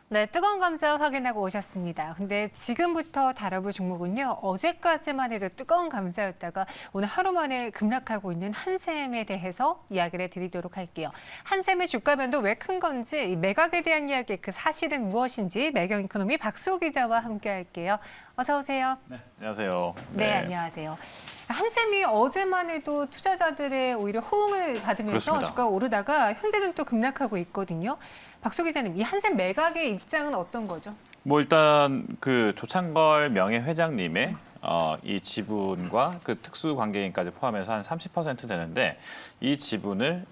네, 뜨거운 감자 확인하고 오셨습니다. 근데 지금부터 다뤄볼 종목은요. 어제까지만 해도 뜨거운 감자였다가 오늘 하루 만에 급락하고 있는 한샘에 대해서 이야기를 드리도록 할게요. 한샘의 주가 변동 왜 큰 건지, 이 매각에 대한 이야기, 그 사실은 무엇인지 매경 이코노미 박수호 기자와 함께 할게요. 어서 오세요. 네, 안녕하세요. 네, 안녕하세요. 한샘이 어제만 해도 투자자들의 오히려 호응을 받으면서 그렇습니다. 주가가 오르다가 현재는 또 급락하고 있거든요. 박수 기자님, 이 한샘 매각의 입장은 어떤 거죠? 뭐 일단 그 조창걸 명예회장님의 이 지분과 그 특수관계인까지 포함해서 한 30% 되는데 이 지분을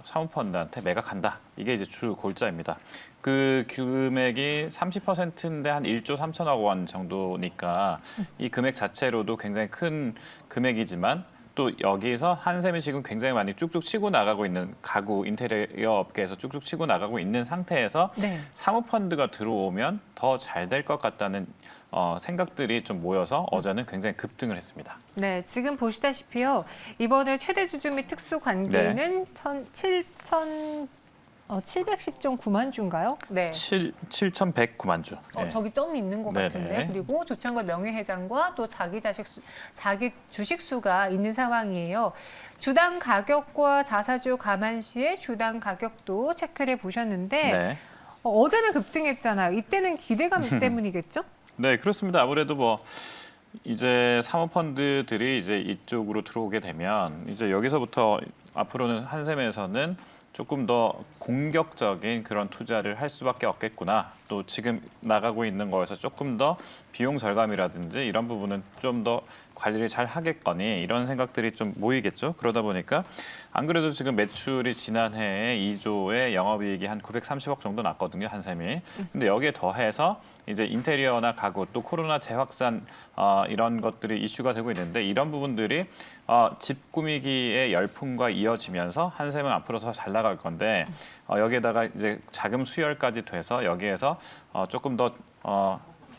사모펀드한테 매각한다. 이게 이제 주 골자입니다. 그 금액이 30%인데 한 1조 3천억 원 정도니까 이 금액 자체로도 굉장히 큰 금액이지만 또 여기서 한샘이 지금 굉장히 많이 쭉쭉 치고 나가고 있는 가구 인테리어 업계에서 쭉쭉 치고 나가고 있는 상태에서 네. 사모펀드가 들어오면 더 잘 될 것 같다는 생각들이 좀 모여서 어제는 굉장히 급등을 했습니다. 네, 지금 보시다시피요. 이번에 최대 주주 및 특수 관계는 710.9만 주인가요? 네. 7,109만 주. 네. 저기 점이 있는 것 네네. 같은데. 그리고 조창걸 명예회장과 또 자기 주식 수가 있는 상황이에요. 주당 가격과 자사주 감안 시에 주당 가격도 체크를 보셨는데 네. 어제는 급등했잖아요. 이때는 기대감 때문이겠죠? 네, 그렇습니다. 아무래도 뭐 이제 사모펀드들이 이제 이쪽으로 들어오게 되면 이제 여기서부터 앞으로는 한샘에서는 조금 더 공격적인 그런 투자를 할 수밖에 없겠구나. 또 지금 나가고 있는 거에서 조금 더 비용 절감이라든지 이런 부분은 좀 더 관리를 잘 하겠거니 이런 생각들이 좀 모이겠죠. 그러다 보니까 안 그래도 지금 매출이 지난해에 2조의 영업이익이 한 930억 정도 났거든요, 한샘이. 근데 여기에 더해서 이제 인테리어나 가구 또 코로나 재확산 이런 것들이 이슈가 되고 있는데 이런 부분들이 집 꾸미기의 열풍과 이어지면서 한샘은 앞으로 더 잘 나갈 건데 여기에다가 이제 자금 수혈까지 돼서 여기에서 조금 더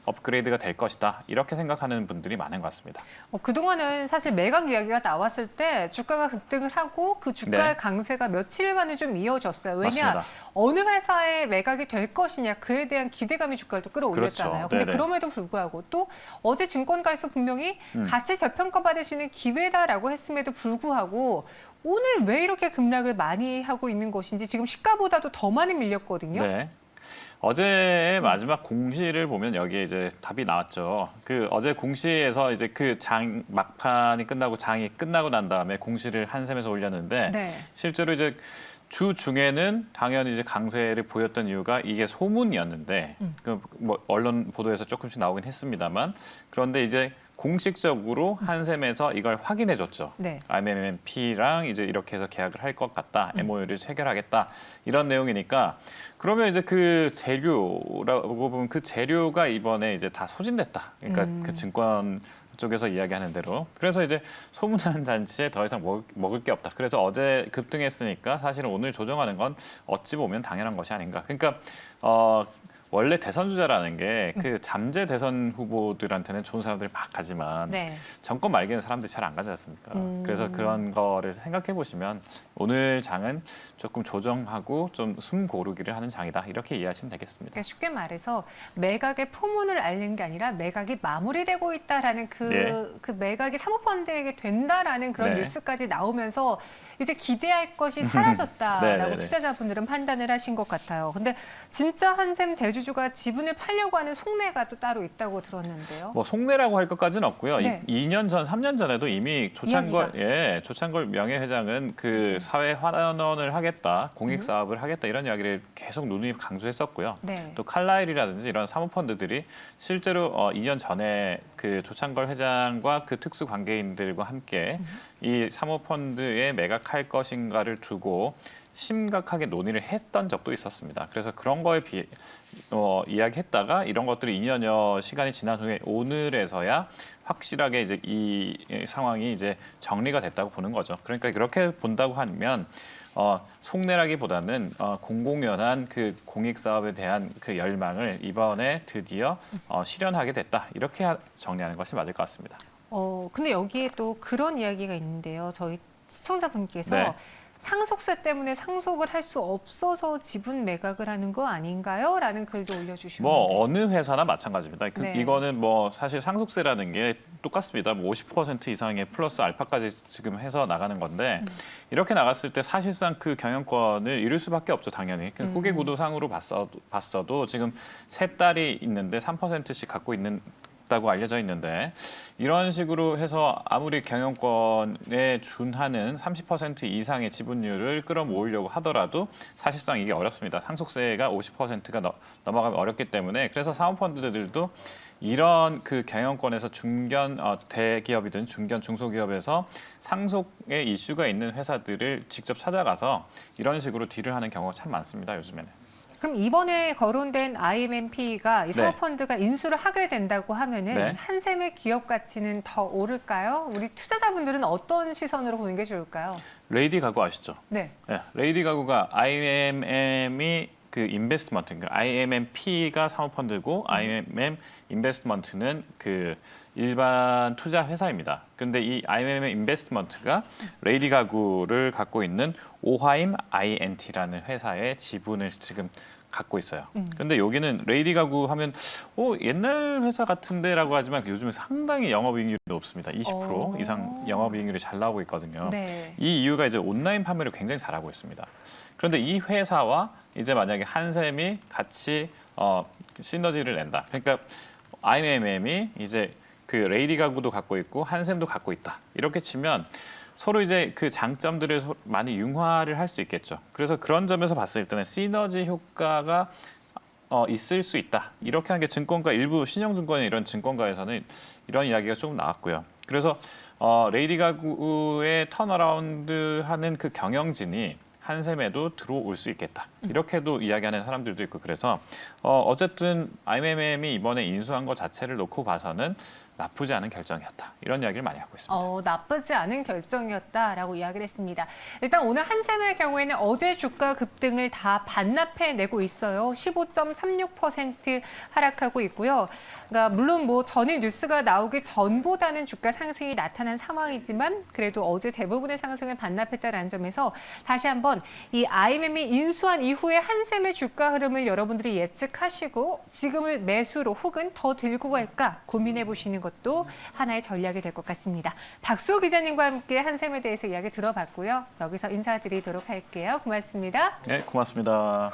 업그레이드가 될 것이다 이렇게 생각하는 분들이 많은 것 같습니다. 그동안은 사실 매각 이야기가 나왔을 때 주가가 급등을 하고 그 주가의 네. 강세가 며칠간은 좀 이어졌어요. 왜냐, 맞습니다. 어느 회사에 매각이 될 것이냐 그에 대한 기대감이 주가를 또 끌어올렸잖아요. 그렇죠. 근데 네네. 그럼에도 불구하고 또 어제 증권가에서 분명히 가치 재평가받을 수 있는 기회다라고 했음에도 불구하고 오늘 왜 이렇게 급락을 많이 하고 있는 것인지 지금 시가보다도 더 많이 밀렸거든요. 네. 어제의 마지막 공시를 보면 여기에 이제 답이 나왔죠. 그 어제 공시에서 이제 그 장 막판이 끝나고 장이 끝나고 난 다음에 공시를 한샘에서 올렸는데 네. 실제로 이제 주 중에는 당연히 이제 강세를 보였던 이유가 이게 소문이었는데 그 뭐 언론 보도에서 조금씩 나오긴 했습니다만 그런데 이제 공식적으로 한샘에서 이걸 확인해 줬죠. 네. MMP랑 이제 이렇게 해서 계약을 할 것 같다. MOU를 체결하겠다. 이런 내용이니까 그러면 이제 그 재료라고 보면 그 재료가 이번에 이제 다 소진됐다. 그러니까 그 증권 쪽에서 이야기하는 대로. 그래서 이제 소문난 잔치에 더 이상 먹을 게 없다. 그래서 어제 급등했으니까 사실은 오늘 조정하는 건 어찌 보면 당연한 것이 아닌가. 그러니까 원래 대선 주자라는 게 그 잠재 대선 후보들한테는 좋은 사람들이 막 가지만 네. 정권 말기에는 사람들이 잘 안 가지 않습니까? 그래서 그런 거를 생각해 보시면 오늘 장은 조금 조정하고 좀 숨 고르기를 하는 장이다. 이렇게 이해하시면 되겠습니다. 그러니까 쉽게 말해서 매각의 포문을 알린 게 아니라 매각이 마무리되고 있다라는 그 매각이 사모펀드에게 된다라는 그런 네. 뉴스까지 나오면서 이제 기대할 것이 사라졌다라고 네네네. 투자자분들은 판단을 하신 것 같아요. 근데 진짜 한샘 대주주가 지분을 팔려고 하는 속내가 또 따로 있다고 들었는데요. 뭐 속내라고 할 것까지는 없고요. 네. 2년 전, 3년 전에도 이미 조창걸 명예회장은 그 사회 환원을 하겠다, 공익 사업을 하겠다 이런 이야기를 계속 누누이 강조했었고요. 네. 또 칼라일이라든지 이런 사모펀드들이 실제로 2년 전에 그 조창걸 회장과 그 특수 관계인들과 함께 이 사모펀드에 매각할 것인가를 두고 심각하게 논의를 했던 적도 있었습니다. 그래서 그런 거에 이야기했다가 이런 것들이 2년여 시간이 지난 후에 오늘에서야 확실하게 이제 이 상황이 이제 정리가 됐다고 보는 거죠. 그러니까 그렇게 본다고 하면 속내라기보다는 공공연한 그 공익 사업에 대한 그 열망을 이번에 드디어 실현하게 됐다. 이렇게 정리하는 것이 맞을 것 같습니다. 근데 여기에 또 그런 이야기가 있는데요. 저희 시청자분께서 네. 상속세 때문에 상속을 할 수 없어서 지분 매각을 하는 거 아닌가요? 라는 글도 올려주시는데. 뭐 어느 회사나 마찬가지입니다. 네. 이거는 뭐 사실 상속세라는 게 똑같습니다. 뭐 50% 이상의 플러스 알파까지 지금 해서 나가는 건데 이렇게 나갔을 때 사실상 그 경영권을 잃을 수밖에 없죠, 당연히. 그 후계구도상으로 봤어도 지금 세 딸이 있는데 3%씩 갖고 있다고 알려져 있는데 이런 식으로 해서 아무리 경영권에 준하는 30% 이상의 지분율을 끌어모으려고 하더라도 사실상 이게 어렵습니다. 상속세가 50%가 넘어가면 어렵기 때문에 그래서 사모펀드들도 이런 그 경영권에서 대기업이든 중견 중소기업에서 상속의 이슈가 있는 회사들을 직접 찾아가서 이런 식으로 딜을 하는 경우가 참 많습니다, 요즘에는. 그럼 이번에 거론된 IMMP가 이 네. 사모펀드가 인수를 하게 된다고 하면은 네. 한샘의 기업 가치는 더 오를까요? 우리 투자자분들은 어떤 시선으로 보는 게 좋을까요? 레이디 가구 아시죠? 네. 네, 레이디 가구가 IMM이 그 인베스트먼트, 그러니까 IMMP가 사모펀드고 IMM 인베스트먼트는 그 일반 투자 회사입니다. 그런데 이 IMM 인베스트먼트가 레이디 가구를 갖고 있는 오하임 INT라는 회사의 지분을 지금 갖고 있어요. 근데 여기는 레이디 가구 하면 옛날 회사 같은데라고 하지만 요즘에 상당히 영업이익률이 높습니다. 20% 이상 영업이익률이 잘 나오고 있거든요. 네. 이 이유가 이제 온라인 판매를 굉장히 잘하고 있습니다. 그런데 이 회사와 이제 만약에 한샘이 같이 시너지를 낸다. 그러니까 IMM이 이제 그 레이디 가구도 갖고 있고 한샘도 갖고 있다. 이렇게 치면 서로 이제 그 장점들을 많이 융화를 할 수 있겠죠. 그래서 그런 점에서 봤을 때는 시너지 효과가 있을 수 있다. 이렇게 한 게 증권가 일부 신용증권의 이런 증권가에서는 이런 이야기가 조금 나왔고요. 그래서 레이디 가구의 턴어라운드하는 그 경영진이 한샘에도 들어올 수 있겠다. 이렇게도 이야기하는 사람들도 있고 그래서 어쨌든 IMM이 이번에 인수한 것 자체를 놓고 봐서는 나쁘지 않은 결정이었다. 이런 이야기를 많이 하고 있습니다. 나쁘지 않은 결정이었다라고 이야기를 했습니다. 일단 오늘 한샘의 경우에는 어제 주가 급등을 다 반납해내고 있어요. 15.36% 하락하고 있고요. 그러니까 물론 뭐 전일 뉴스가 나오기 전보다는 주가 상승이 나타난 상황이지만 그래도 어제 대부분의 상승을 반납했다는 점에서 다시 한번 이 IMM이 인수한 이후에 한샘의 주가 흐름을 여러분들이 예측하시고 지금을 매수로 혹은 더 들고 갈까 고민해 보시는 것도 하나의 전략이 될 것 같습니다. 박수호 기자님과 함께 한샘에 대해서 이야기 들어봤고요. 여기서 인사드리도록 할게요. 고맙습니다. 네, 고맙습니다.